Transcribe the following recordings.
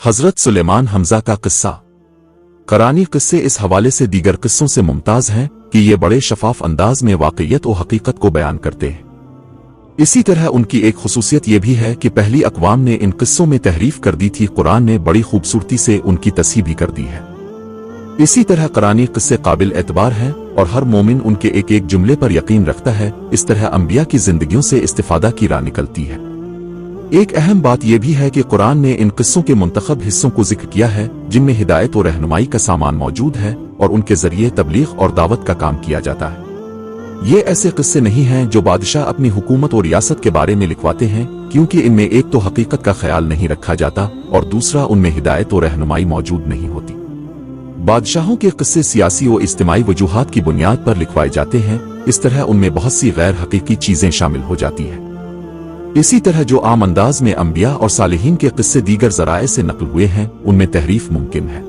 حضرت سلیمان حمزہ کا قصہ۔ قرآنی قصے اس حوالے سے دیگر قصوں سے ممتاز ہیں کہ یہ بڑے شفاف انداز میں واقعیت و حقیقت کو بیان کرتے ہیں۔ اسی طرح ان کی ایک خصوصیت یہ بھی ہے کہ پہلی اقوام نے ان قصوں میں تحریف کر دی تھی، قرآن نے بڑی خوبصورتی سے ان کی تصحیح بھی کر دی ہے۔ اسی طرح قرآنی قصے قابل اعتبار ہیں اور ہر مومن ان کے ایک ایک جملے پر یقین رکھتا ہے۔ اس طرح انبیاء کی زندگیوں سے استفادہ کی راہ نکلتی ہے۔ ایک اہم بات یہ بھی ہے کہ قرآن نے ان قصوں کے منتخب حصوں کو ذکر کیا ہے جن میں ہدایت و رہنمائی کا سامان موجود ہے اور ان کے ذریعے تبلیغ اور دعوت کا کام کیا جاتا ہے۔ یہ ایسے قصے نہیں ہیں جو بادشاہ اپنی حکومت و ریاست کے بارے میں لکھواتے ہیں، کیونکہ ان میں ایک تو حقیقت کا خیال نہیں رکھا جاتا اور دوسرا ان میں ہدایت و رہنمائی موجود نہیں ہوتی۔ بادشاہوں کے قصے سیاسی و اجتماعی وجوہات کی بنیاد پر لکھوائے جاتے ہیں، اس طرح ان میں بہت سی غیر حقیقی چیزیں شامل ہو جاتی ہیں۔ اسی طرح جو عام انداز میں انبیاء اور صالحین کے قصے دیگر ذرائع سے نقل ہوئے ہیں، ان میں تحریف ممکن ہے۔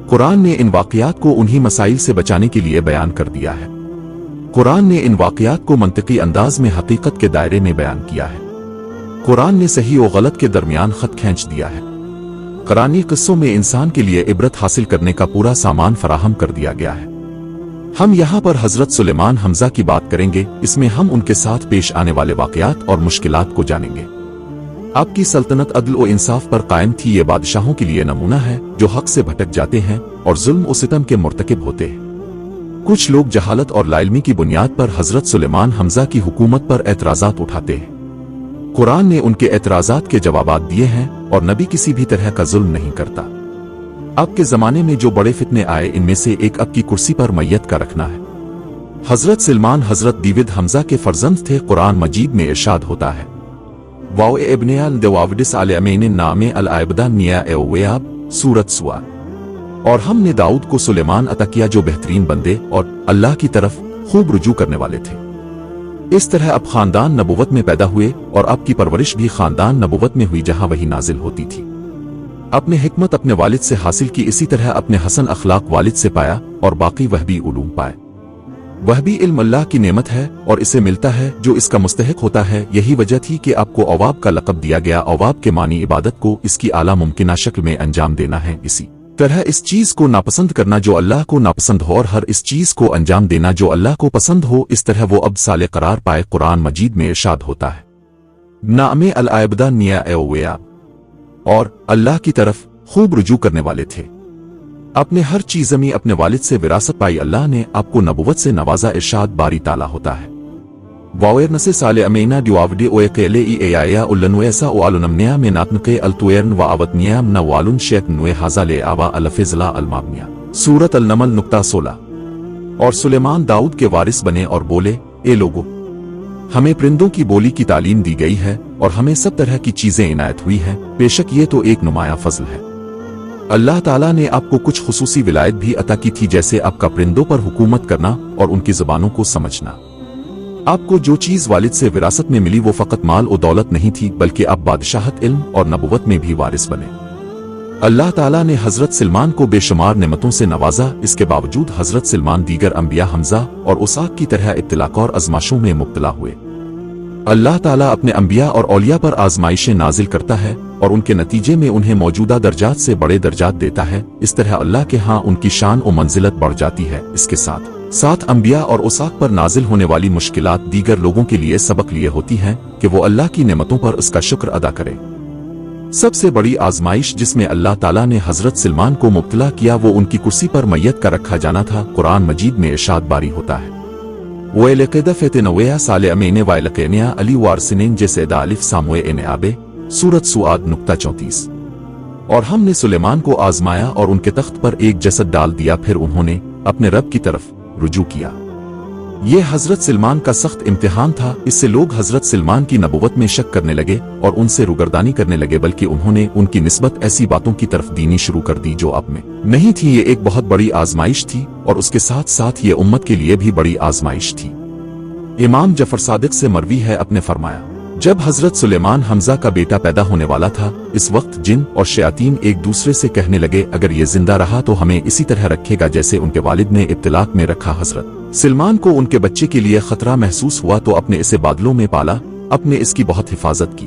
قرآن نے ان واقعات کو انہی مسائل سے بچانے کے لیے بیان کر دیا ہے۔ قرآن نے ان واقعات کو منطقی انداز میں حقیقت کے دائرے میں بیان کیا ہے۔ قرآن نے صحیح و غلط کے درمیان خط کھینچ دیا ہے۔ قرآنی قصوں میں انسان کے لیے عبرت حاصل کرنے کا پورا سامان فراہم کر دیا گیا ہے۔ ہم یہاں پر حضرت سلیمان حمزہ کی بات کریں گے، اس میں ہم ان کے ساتھ پیش آنے والے واقعات اور مشکلات کو جانیں گے۔ آپ کی سلطنت عدل و انصاف پر قائم تھی، یہ بادشاہوں کے لیے نمونہ ہے جو حق سے بھٹک جاتے ہیں اور ظلم و ستم کے مرتکب ہوتے ہیں۔ کچھ لوگ جہالت اور لاعلمی کی بنیاد پر حضرت سلیمان حمزہ کی حکومت پر اعتراضات اٹھاتے ہیں۔ قرآن نے ان کے اعتراضات کے جوابات دیے ہیں اور نبی کسی بھی طرح کا ظلم نہیں کرتا۔ اب کے زمانے میں جو بڑے فتنے آئے، ان میں سے ایک اب کی کرسی پر میت کا رکھنا ہے۔ حضرت سلمان حضرت دیود حمزہ کے فرزند تھے۔ قرآن مجید میں ارشاد ہوتا ہے، واو ابن الدواودس علی امین نام العبدہ نیا اویاب، سورت سوا۔ اور ہم نے داؤد کو سلیمان عطا کیا جو بہترین بندے اور اللہ کی طرف خوب رجوع کرنے والے تھے۔ اس طرح اب خاندان نبوت میں پیدا ہوئے اور اب کی پرورش بھی خاندان نبوت میں ہوئی جہاں وہی نازل ہوتی تھی۔ اپنے حکمت اپنے والد سے حاصل کی، اسی طرح اپنے حسن اخلاق والد سے پایا اور باقی وہبی علوم پائے۔ وہبی علم اللہ کی نعمت ہے اور اسے ملتا ہے جو اس کا مستحق ہوتا ہے۔ یہی وجہ تھی کہ آپ کو اواب کا لقب دیا گیا۔ اواب کے معنی عبادت کو اس کی اعلیٰ ممکنہ شکل میں انجام دینا ہے، اسی طرح اس چیز کو ناپسند کرنا جو اللہ کو ناپسند ہو اور ہر اس چیز کو انجام دینا جو اللہ کو پسند ہو، اس طرح وہ اب صالح قرار پائے۔ قرآن مجید میں ارشاد ہوتا ہے، نام العبدہ نیا اویاب، اور اللہ کی طرف خوب رجوع کرنے والے تھے۔ اپنے ہر چیز میں اپنے والد سے وراثت پائی، اللہ نے آپ کو نبوت سے نوازا۔ ارشاد باری تعالیٰ ہوتا ہے، واویرنس سال امینا ڈیواوڈی اوے قیلے ای ایایا النویسا او النمنیا میں ناتنقے التویرن و آوتنیا من والن شیط نوے حازا لے آوا الفضلا المابنیا، سورت النمل نقطہ 16۔ اور سلیمان داؤد کے وارث بنے اور بولے، اے لوگو، ہمیں پرندوں کی بولی کی تعلیم دی گئی ہے اور ہمیں سب طرح کی چیزیں عنایت ہوئی ہیں، بے شک یہ تو ایک نمایاں فضل ہے۔ اللہ تعالیٰ نے آپ کو کچھ خصوصی ولایت بھی عطا کی تھی، جیسے آپ کا پرندوں پر حکومت کرنا اور ان کی زبانوں کو سمجھنا۔ آپ کو جو چیز والد سے وراثت میں ملی وہ فقط مال و دولت نہیں تھی، بلکہ آپ بادشاہت، علم اور نبوت میں بھی وارث بنے۔ اللہ تعالیٰ نے حضرت سلمان کو بے شمار نعمتوں سے نوازا۔ اس کے باوجود حضرت سلمان دیگر انبیاء حمزہ اور اسحاق کی طرح ابتلاء اور آزمائشوں میں مبتلا ہوئے۔ اللہ تعالیٰ اپنے انبیاء اور اولیاء پر آزمائشیں نازل کرتا ہے اور ان کے نتیجے میں انہیں موجودہ درجات سے بڑے درجات دیتا ہے۔ اس طرح اللہ کے ہاں ان کی شان و منزلت بڑھ جاتی ہے۔ اس کے ساتھ ساتھ انبیاء اور اسحاق پر نازل ہونے والی مشکلات دیگر لوگوں کے لیے سبق لیے ہوتی ہیں کہ وہ اللہ کی نعمتوں پر اس کا شکر ادا کرے۔ سب سے بڑی آزمائش جس میں اللہ تعالیٰ نے حضرت سلمان کو مبتلا کیا وہ ان کی کرسی پر میت کا رکھا جانا تھا۔ قرآن مجید میں ارشاد باری ہوتا ہے، وَإِلَقِدَ فَتِنَوَيَا سَالِ أَمِينِ وَإِلَقِنِيَا عَلِي وَارْسِنِينَ جیسے دالف ساموئے انعابے، سورت سعاد نقطہ 34۔ اور ہم نے سلیمان کو آزمایا اور ان کے تخت پر ایک جسد ڈال دیا، پھر انہوں نے اپنے رب کی طرف رجوع کیا۔ یہ حضرت سلمان کا سخت امتحان تھا۔ اس سے لوگ حضرت سلمان کی نبوت میں شک کرنے لگے اور ان سے روگردانی کرنے لگے، بلکہ انہوں نے ان کی نسبت ایسی باتوں کی طرف دینی شروع کر دی جو آپ میں نہیں تھی۔ یہ ایک بہت بڑی آزمائش تھی اور اس کے ساتھ ساتھ یہ امت کے لیے بھی بڑی آزمائش تھی۔ امام جعفر صادق سے مروی ہے، اپنے فرمایا، جب حضرت سلیمان حمزہ کا بیٹا پیدا ہونے والا تھا، اس وقت جن اور شیاطین ایک دوسرے سے کہنے لگے، اگر یہ زندہ رہا تو ہمیں اسی طرح رکھے گا جیسے ان کے والد نے ابتلاء میں رکھا۔ حضرت سلمان کو ان کے بچے کے لیے خطرہ محسوس ہوا تو اپنے اسے بادلوں میں پالا، اپنے اس کی بہت حفاظت کی۔